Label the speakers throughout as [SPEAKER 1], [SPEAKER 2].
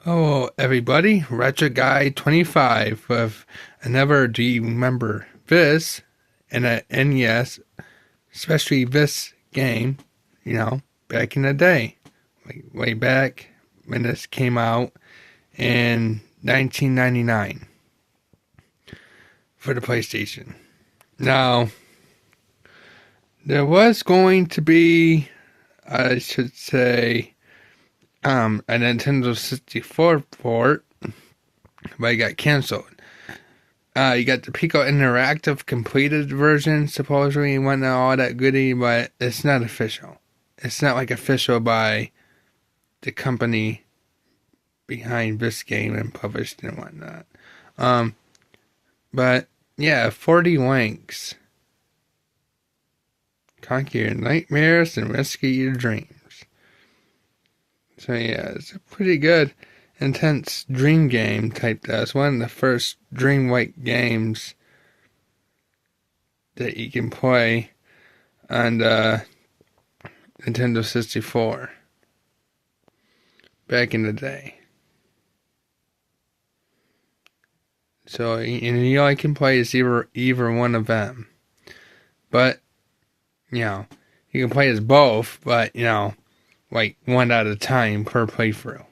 [SPEAKER 1] Oh, everybody, Retro Guy 25 with another Do you remember this and a NES, especially this game, back in the day, like way back when this came out in 1999 for the PlayStation. Now, there was going to be, I should say, a Nintendo 64 port, but it got canceled. You got the Pico Interactive completed version, supposedly, and whatnot, all that goodie, but it's not official. It's not like official by the company behind this game and published and whatnot. Um, but yeah, 40 Winks. Conquer your nightmares and rescue your dreams. So yeah, it's a pretty good, intense dream game type. That's one of the first dreamlike games that you can play on Nintendo 64 back in the day. So and you only can play as either one of them, but you can play as both, but like one at a time per playthrough.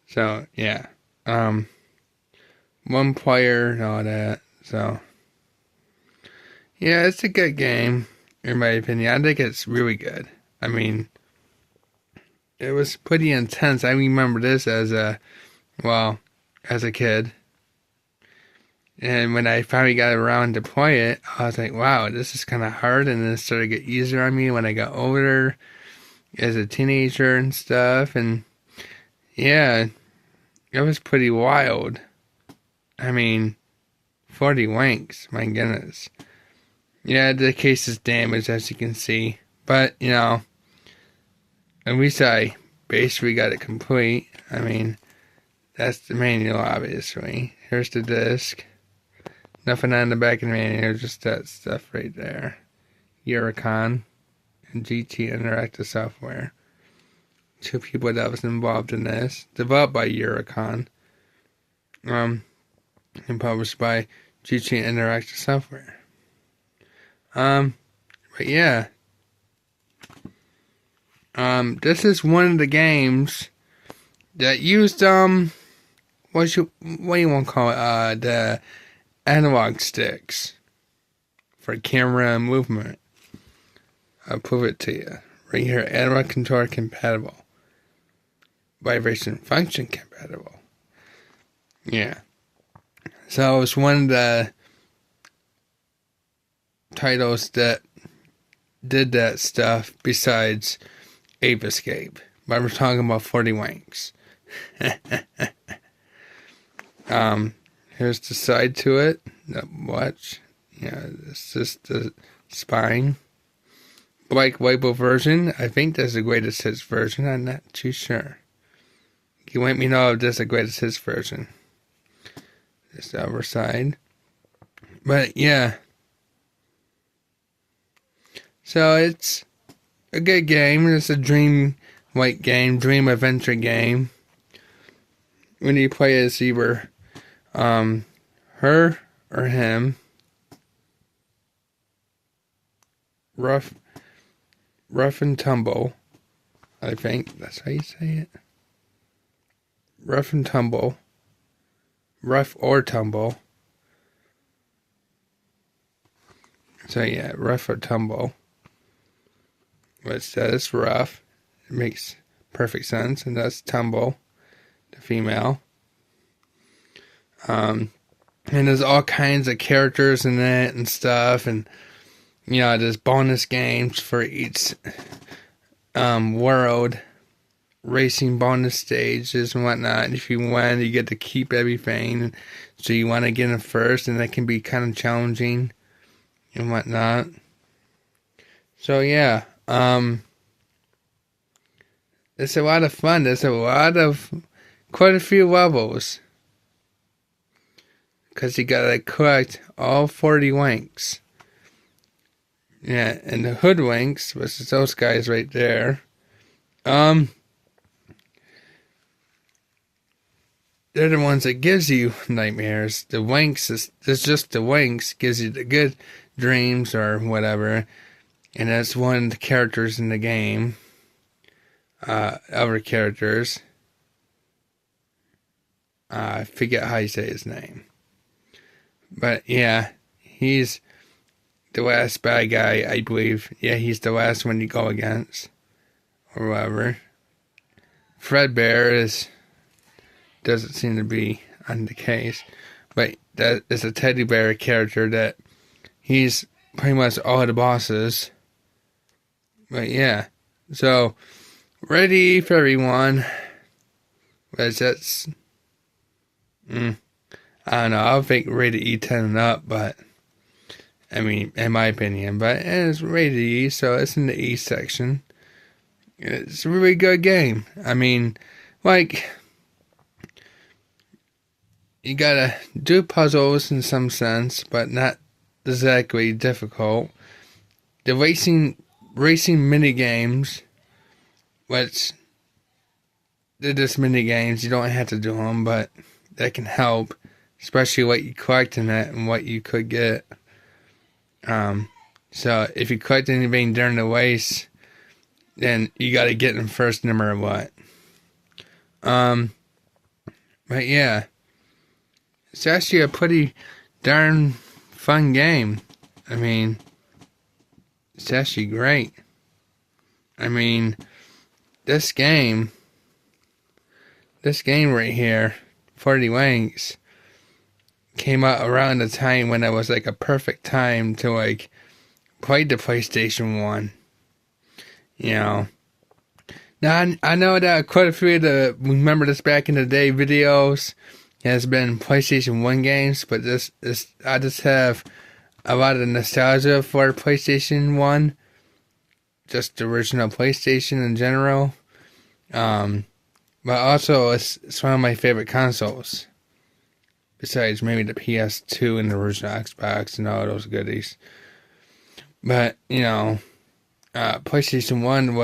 [SPEAKER 1] So yeah, one player and all that. So yeah, it's a good game in my opinion. I think it's really good. I mean, it was pretty intense. I remember this as a kid. And when I finally got around to play it, I was like, wow, this is kind of hard. And then it started to get easier on me when I got older as a teenager and stuff. And yeah, it was pretty wild. I mean, 40 wanks, my goodness. Yeah, the case is damaged, as you can see. But, at least I basically got it complete. I mean, that's the manual, obviously. Here's the disc. Nothing on the back of the manual, just that stuff right there. Eurocon and GT Interactive Software. Two people that was involved in this. Developed by Eurocon. And published by GT Interactive Software. But yeah. This is one of the games that used, what do you want to call it? The analog sticks for camera movement. I'll prove it to you. Right here, analog controller compatible. Vibration function compatible. Yeah. So it's one of the titles that did that stuff besides Ape Escape. But we're talking about 40 Wanks. Here's the side to it. Watch. Yeah, this is the spine. Black label version. I think there's a greatest hits version. I'm not too sure. You let me know if there's a greatest hits version. This other side. But yeah. So it's a good game. It's a dream-like game, dream adventure game. When you play as either her or him. Rough and tumble. I think that's how you say it. Rough and tumble. Rough or tumble. So yeah, rough or tumble. But it says rough. It makes perfect sense. And that's tumble, the female. And there's all kinds of characters in it and stuff. And, there's bonus games for each world. Racing bonus stages and whatnot. If you win, you get to keep everything. So you want to get in first, and that can be kind of challenging and whatnot. So yeah, it's a lot of fun. There's quite a few levels. Because you gotta collect all 40 wanks. Yeah, and the hoodwinks, which is those guys right there. they're the ones that gives you nightmares. The winks is just the winks gives you the good dreams or whatever, and that's one of the characters in the game. Other characters. I forget how you say his name, but yeah, he's the last bad guy, I believe. Yeah, he's the last one you go against, or whatever. Fredbear doesn't seem to be on the case, but that is a teddy bear character that he's pretty much all the bosses. But yeah, so ready for everyone. But that's I don't know. I'll think rated E10 and up, but I mean, in my opinion, but it's rated E, so it's in the E section. It's a really good game. I mean, like, you gotta do puzzles in some sense, but not exactly difficult. The racing mini games, which they're just mini games, you don't have to do them, but that can help, especially what you collect in it and what you could get. So if you collect anything during the race, then you gotta get them first no matter what. But yeah, it's actually a pretty darn fun game. I mean, it's actually great. I mean, this game right here, 40 Winks, came out around the time when it was like a perfect time to like play the PlayStation 1. You know. Now, I know that quite a few of the Remember This Back in the Day videos has been PlayStation 1 games, but I just have a lot of nostalgia for PlayStation 1. Just the original PlayStation in general. But also, it's one of my favorite consoles. Besides maybe the PS2 and the original Xbox and all those goodies. But, you know, PlayStation 1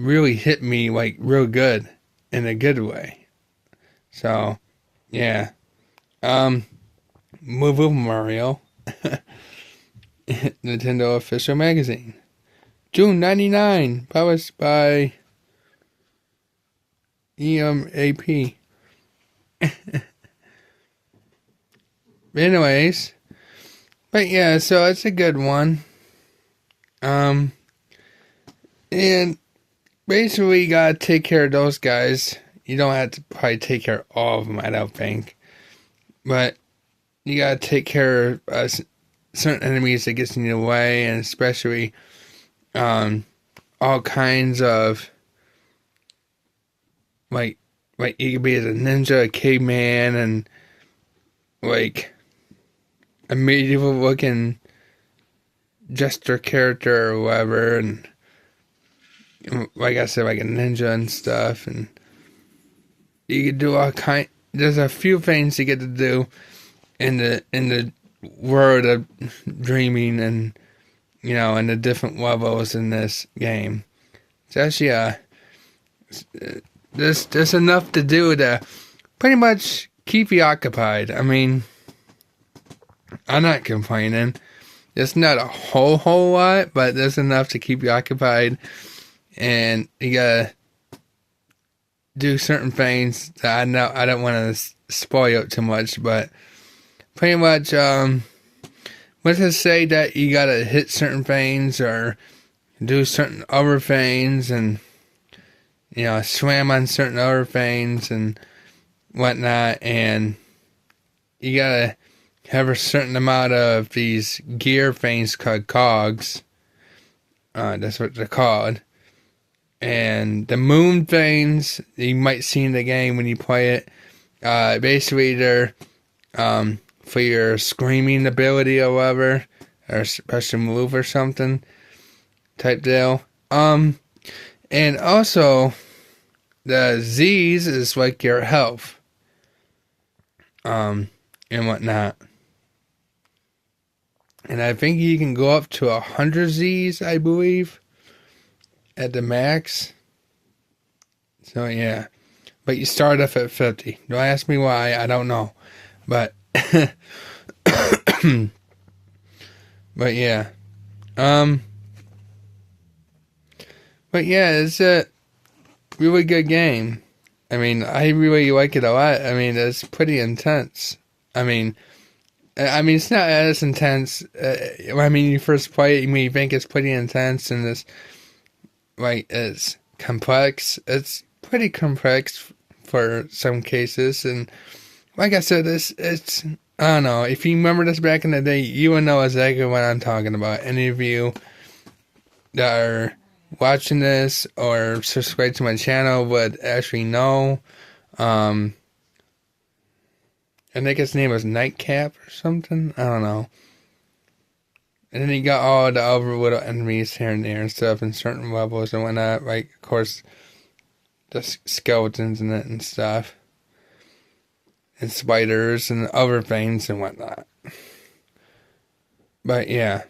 [SPEAKER 1] really hit me like real good in a good way. So, yeah. Move over Mario. Nintendo Official Magazine. June 99. Published by EMAP. Anyways. But yeah, so it's a good one. And basically you gotta take care of those guys. You don't have to probably take care of all of them, I don't think. But you gotta take care of certain enemies that gets in your way, and especially all kinds of like you could be as a ninja, a caveman, and like a medieval looking jester character or whatever, and like I said, like a ninja and stuff, and you could do all kind. There's a few things you get to do in the world of dreaming, and you know, and the different levels in this game. It's actually there's enough to do to pretty much keep you occupied. I mean, I'm not complaining. It's not a whole lot, but there's enough to keep you occupied, and you gotta do certain things that I know I don't want to spoil it too much, but pretty much let's just say that you gotta hit certain things or do certain other things, and you know, swim on certain other things and whatnot, and you gotta have a certain amount of these gear things called cogs. That's what they're called. And the moon things you might see in the game when you play it, basically they're for your screaming ability or whatever, or special move or something type deal. And also the Z's is like your health, and whatnot. And I think you can go up to 100 Z's, I believe, at the max. So yeah, but you start off at 50. Don't ask me why, I don't know. But, but yeah. But yeah, it's a really good game. I mean, I really like it a lot. I mean, it's pretty intense. I mean, it's not as intense. I mean, you first play it, you think it's pretty intense, and it's like it's complex. It's pretty complex for some cases, and like I said, it's I don't know. If you remember this back in the day, you would know exactly what I'm talking about. Any of you that are watching this or subscribe to my channel would actually know. I think his name was Nightcap or something. I don't know. And then you got all the other little enemies here and there and stuff in certain levels and whatnot. Like, of course, the skeletons in it and stuff. And spiders and other things and whatnot. But yeah.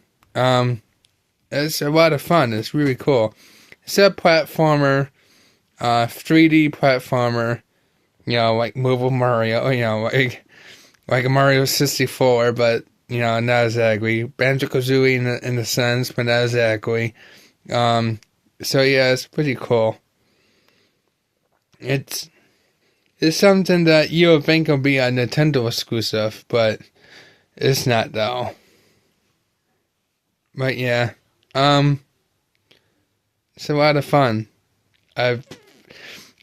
[SPEAKER 1] It's a lot of fun. It's really cool. It's a platformer, 3D platformer, you know, like Mobile Mario, you know, like a Mario 64, but, you know, not exactly. Banjo-Kazooie in the sense, but not exactly. So yeah, it's pretty cool. It's something that you would think would be a Nintendo exclusive, but it's not though. But yeah. It's a lot of fun. I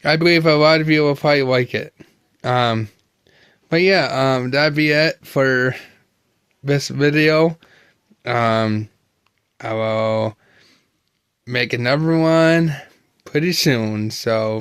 [SPEAKER 1] believe a lot of you will probably like it. But yeah, that'd be it for this video. I will make another one pretty soon. So,